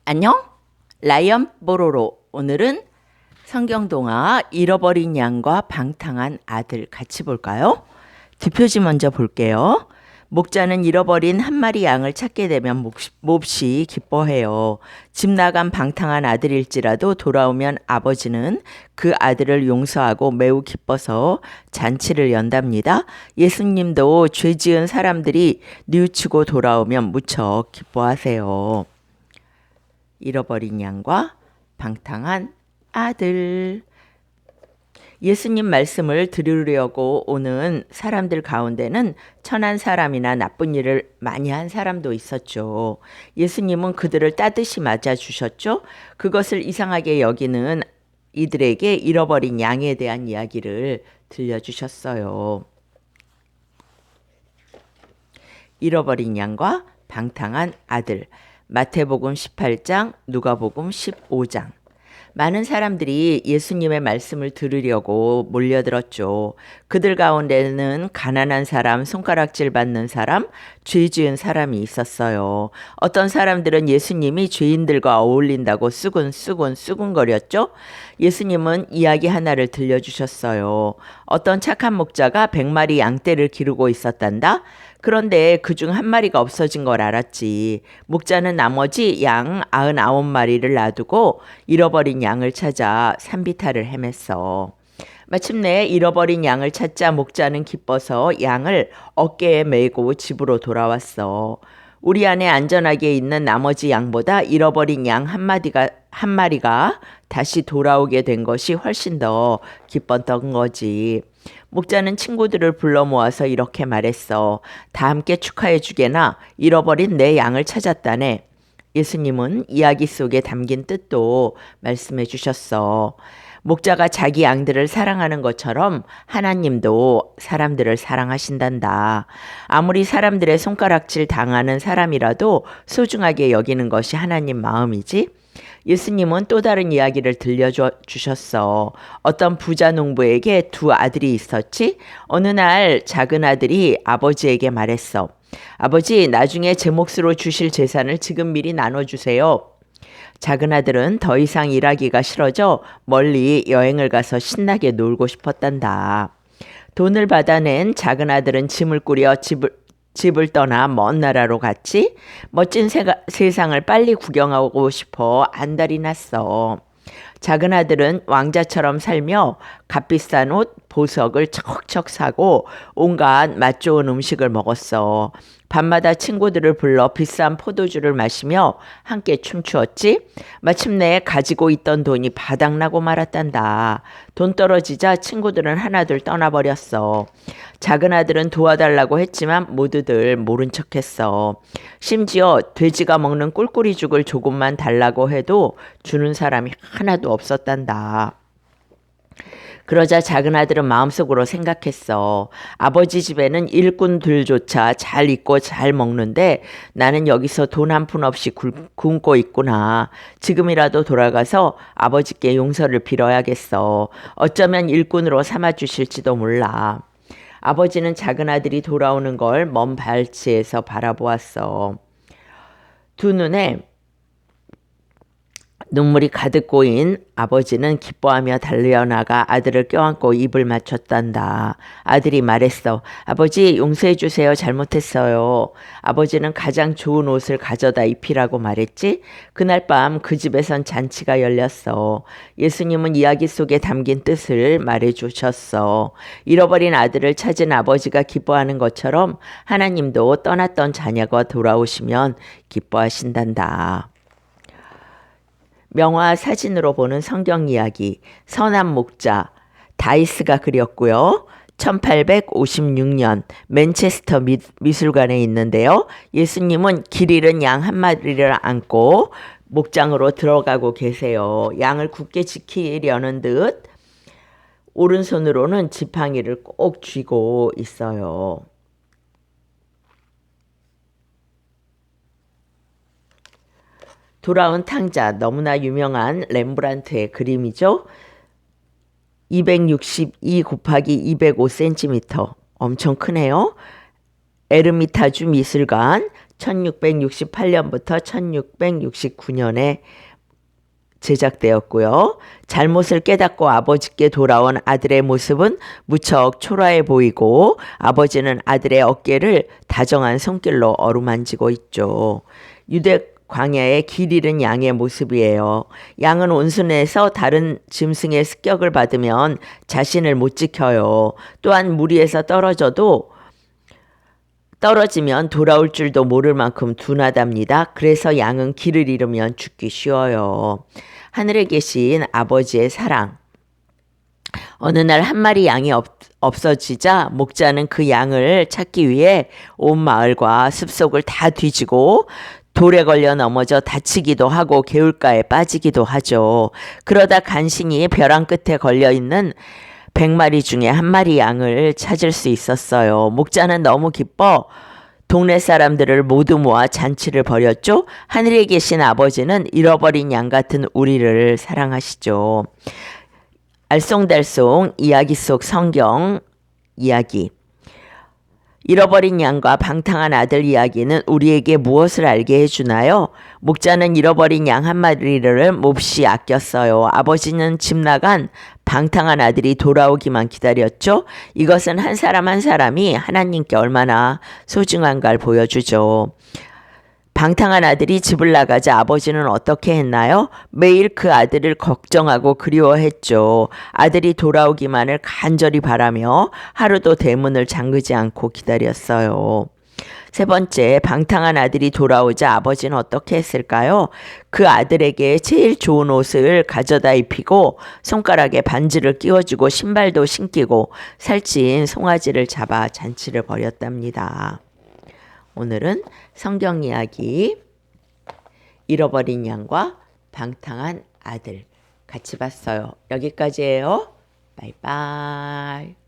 안녕? 라이언 뽀로로. 오늘은 성경동화 잃어버린 양과 방탕한 아들 같이 볼까요? 뒷표지 먼저 볼게요. 목자는 잃어버린 한 마리 양을 찾게 되면 몹시 기뻐해요. 집 나간 방탕한 아들일지라도 돌아오면 아버지는 그 아들을 용서하고 매우 기뻐서 잔치를 연답니다. 예수님도 죄 지은 사람들이 뉘우치고 돌아오면 무척 기뻐하세요. 잃어버린 양과 방탕한 아들. 예수님 말씀을 들으려고 오는 사람들 가운데는 천한 사람이나 나쁜 일을 많이 한 사람도 있었죠. 예수님은 그들을 따뜻이 맞아주셨죠. 그것을 이상하게 여기는 이들에게 잃어버린 양에 대한 이야기를 들려주셨어요. 잃어버린 양과 방탕한 아들. 마태복음 18장, 누가복음 15장. 많은 사람들이 예수님의 말씀을 들으려고 몰려들었죠. 그들 가운데는 가난한 사람, 손가락질 받는 사람, 죄 지은 사람이 있었어요. 어떤 사람들은 예수님이 죄인들과 어울린다고 수군거렸죠. 예수님은 이야기 하나를 들려주셨어요. 어떤 착한 목자가 100마리 양떼를 기르고 있었단다. 그런데 그중 한 마리가 없어진 걸 알았지. 목자는 나머지 양 99마리를 놔두고 잃어버린 양을 찾아 산비탈을 헤맸어. 마침내 잃어버린 양을 찾자 목자는 기뻐서 양을 어깨에 메고 집으로 돌아왔어. 우리 안에 안전하게 있는 나머지 양보다 잃어버린 양 한 마리가 다시 돌아오게 된 것이 훨씬 더 기뻤던 거지. 목자는 친구들을 불러 모아서 이렇게 말했어. 다 함께 축하해 주게나. 잃어버린 내 양을 찾았다네. 예수님은 이야기 속에 담긴 뜻도 말씀해 주셨어. 목자가 자기 양들을 사랑하는 것처럼 하나님도 사람들을 사랑하신단다. 아무리 사람들의 손가락질 당하는 사람이라도 소중하게 여기는 것이 하나님 마음이지. 예수님은 또 다른 이야기를 들려주셨어. 어떤 부자 농부에게 두 아들이 있었지. 어느 날 작은 아들이 아버지에게 말했어. 아버지, 나중에 제 몫으로 주실 재산을 지금 미리 나눠주세요. 작은 아들은 더 이상 일하기가 싫어져 멀리 여행을 가서 신나게 놀고 싶었단다. 돈을 받아낸 작은 아들은 짐을 꾸려 집을 떠나 먼 나라로 갔지. 멋진 세상을 빨리 구경하고 싶어 안달이 났어. 작은 아들은 왕자처럼 살며 값비싼 옷, 보석을 척척 사고 온갖 맛 좋은 음식을 먹었어. 밤마다 친구들을 불러 비싼 포도주를 마시며 함께 춤추었지. 마침내 가지고 있던 돈이 바닥나고 말았단다. 돈 떨어지자 친구들은 하나둘 떠나버렸어. 작은 아들은 도와달라고 했지만 모두들 모른 척했어. 심지어 돼지가 먹는 꿀꿀이죽을 조금만 달라고 해도 주는 사람이 하나도 없었단다. 그러자 작은 아들은 마음속으로 생각했어. 아버지 집에는 일꾼들조차 잘 입고 잘 먹는데 나는 여기서 돈 한 푼 없이 굶고 있구나. 지금이라도 돌아가서 아버지께 용서를 빌어야겠어. 어쩌면 일꾼으로 삼아주실지도 몰라. 아버지는 작은 아들이 돌아오는 걸 먼 발치에서 바라보았어. 두 눈에 눈물이 가득 고인 아버지는 기뻐하며 달려나가 아들을 껴안고 입을 맞췄단다. 아들이 말했어. 아버지, 용서해 주세요. 잘못했어요. 아버지는 가장 좋은 옷을 가져다 입히라고 말했지. 그날 밤 그 집에선 잔치가 열렸어. 예수님은 이야기 속에 담긴 뜻을 말해 주셨어. 잃어버린 아들을 찾은 아버지가 기뻐하는 것처럼 하나님도 떠났던 자녀가 돌아오시면 기뻐하신단다. 명화 사진으로 보는 성경 이야기, 선한 목자, 다이스가 그렸고요. 1856년 맨체스터 미술관에 있는데요. 예수님은 길 잃은 양 한 마리를 안고 목장으로 들어가고 계세요. 양을 굳게 지키려는 듯 오른손으로는 지팡이를 꼭 쥐고 있어요. 돌아온 탕자, 너무나 유명한 렘브란트의 그림이죠. 262 곱하기 205cm, 엄청 크네요. 에르미타주 미술관, 1668년부터 1669년에 제작되었고요. 잘못을 깨닫고 아버지께 돌아온 아들의 모습은 무척 초라해 보이고 아버지는 아들의 어깨를 다정한 손길로 어루만지고 있죠. 유대 광야의 길 잃은 양의 모습이에요. 양은 온순해서 다른 짐승의 습격을 받으면 자신을 못 지켜요. 또한 무리에서 떨어지면 돌아올 줄도 모를 만큼 둔하답니다. 그래서 양은 길을 잃으면 죽기 쉬워요. 하늘에 계신 아버지의 사랑. 어느 날 한 마리 양이 없어지자 목자는 그 양을 찾기 위해 온 마을과 숲속을 다 뒤지고 돌에 걸려 넘어져 다치기도 하고 개울가에 빠지기도 하죠. 그러다 간신히 벼랑 끝에 걸려있는 100마리 중에 한 마리 양을 찾을 수 있었어요. 목자는 너무 기뻐 동네 사람들을 모두 모아 잔치를 벌였죠. 하늘에 계신 아버지는 잃어버린 양 같은 우리를 사랑하시죠. 알쏭달쏭 이야기 속 성경 이야기. 잃어버린 양과 방탕한 아들 이야기는 우리에게 무엇을 알게 해주나요? 목자는 잃어버린 양 한 마리를 몹시 아꼈어요. 아버지는 집 나간 방탕한 아들이 돌아오기만 기다렸죠. 이것은 한 사람 한 사람이 하나님께 얼마나 소중한가를 보여주죠. 방탕한 아들이 집을 나가자 아버지는 어떻게 했나요? 매일 그 아들을 걱정하고 그리워했죠. 아들이 돌아오기만을 간절히 바라며 하루도 대문을 잠그지 않고 기다렸어요. 세 번째, 방탕한 아들이 돌아오자 아버지는 어떻게 했을까요? 그 아들에게 제일 좋은 옷을 가져다 입히고 손가락에 반지를 끼워주고 신발도 신기고 살찐 송아지를 잡아 잔치를 벌였답니다. 오늘은 성경 이야기 잃어버린 양과 방탕한 아들 같이 봤어요. 여기까지예요. 바이바이.